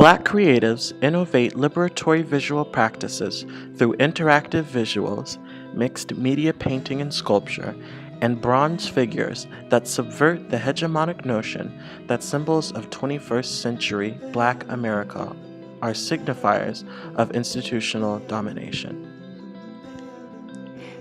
Black creatives innovate liberatory visual practices through interactive visuals, mixed media painting and sculpture, and bronze figures that subvert the hegemonic notion that symbols of 21st century Black America are signifiers of institutional domination.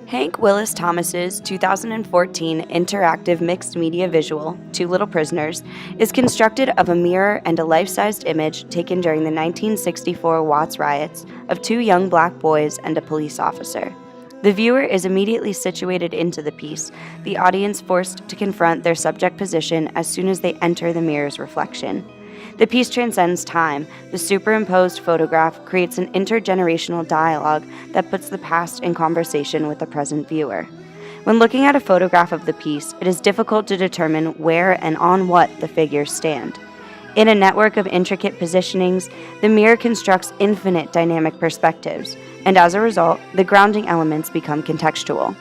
Hank Willis Thomas's 2014 interactive mixed media visual, Two Little Prisoners, is constructed of a mirror and a life-sized image taken during the 1964 Watts riots of two young Black boys and a police officer. The viewer is immediately situated into the piece, the audience forced to confront their subject position as soon as they enter the mirror's reflection. The piece transcends time. The superimposed photograph creates an intergenerational dialogue that puts the past in conversation with the present viewer. When looking at a photograph of the piece, it is difficult to determine where and on what the figures stand. In a network of intricate positionings, the mirror constructs infinite dynamic perspectives, and as a result, the grounding elements become contextual.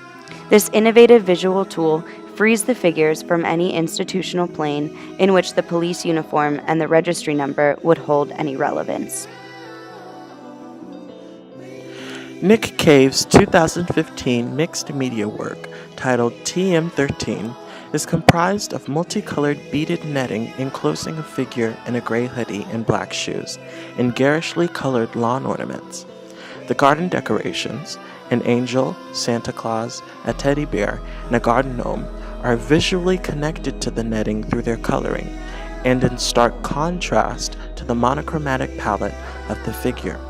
This innovative visual tool frees the figures from any institutional plane in which the police uniform and the registry number would hold any relevance. Nick Cave's 2015 mixed media work, titled TM13, is comprised of multicolored beaded netting enclosing a figure in a gray hoodie and black shoes, and garishly colored lawn ornaments. The garden decorations, an angel, Santa Claus, a teddy bear, and a garden gnome, are visually connected to the netting through their coloring, and in stark contrast to the monochromatic palette of the figure.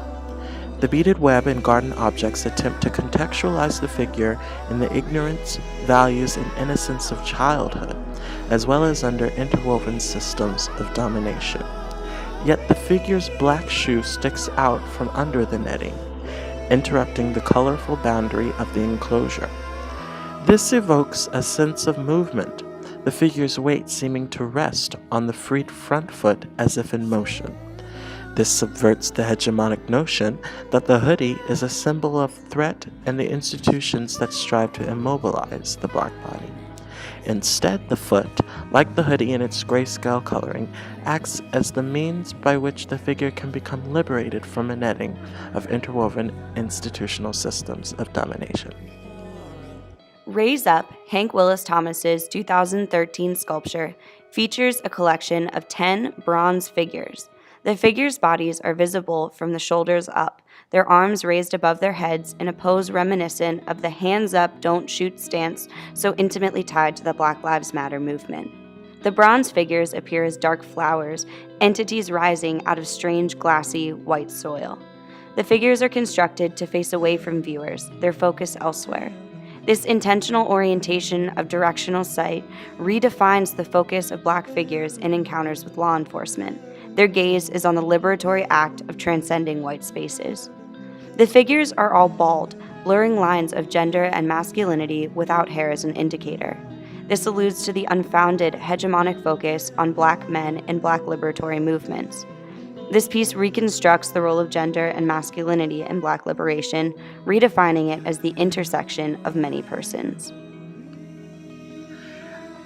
The beaded web and garden objects attempt to contextualize the figure in the ignorance, values, and innocence of childhood, as well as under interwoven systems of domination. Yet the figure's black shoe sticks out from under the netting, interrupting the colorful boundary of the enclosure. This evokes a sense of movement, the figure's weight seeming to rest on the freed front foot as if in motion. This subverts the hegemonic notion that the hoodie is a symbol of threat and the institutions that strive to immobilize the Black body. Instead, the foot, like the hoodie in its grayscale coloring, acts as the means by which the figure can become liberated from a netting of interwoven institutional systems of domination. Raise Up, Hank Willis Thomas's 2013 sculpture, features a collection of 10 bronze figures. The figures' bodies are visible from the shoulders up, their arms raised above their heads in a pose reminiscent of the hands up, don't shoot stance so intimately tied to the Black Lives Matter movement. The bronze figures appear as dark flowers, entities rising out of strange, glassy, white soil. The figures are constructed to face away from viewers, their focus elsewhere. This intentional orientation of directional sight redefines the focus of Black figures in encounters with law enforcement. Their gaze is on the liberatory act of transcending white spaces. The figures are all bald, blurring lines of gender and masculinity without hair as an indicator. This alludes to the unfounded hegemonic focus on Black men in Black liberatory movements. This piece reconstructs the role of gender and masculinity in Black liberation, redefining it as the intersection of many persons.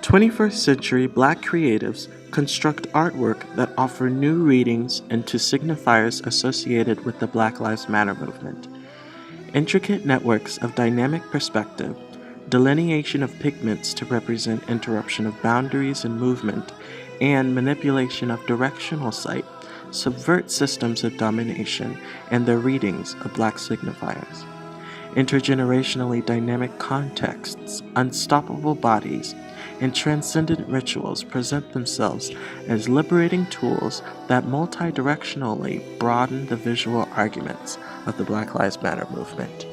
21st century Black creatives construct artwork that offer new readings into signifiers associated with the Black Lives Matter movement. Intricate networks of dynamic perspective, delineation of pigments to represent interruption of boundaries and movement, and manipulation of directional sight subvert systems of domination and their readings of Black signifiers. Intergenerationally dynamic contexts, unstoppable bodies, and transcendent rituals present themselves as liberating tools that multidirectionally broaden the visual arguments of the Black Lives Matter movement.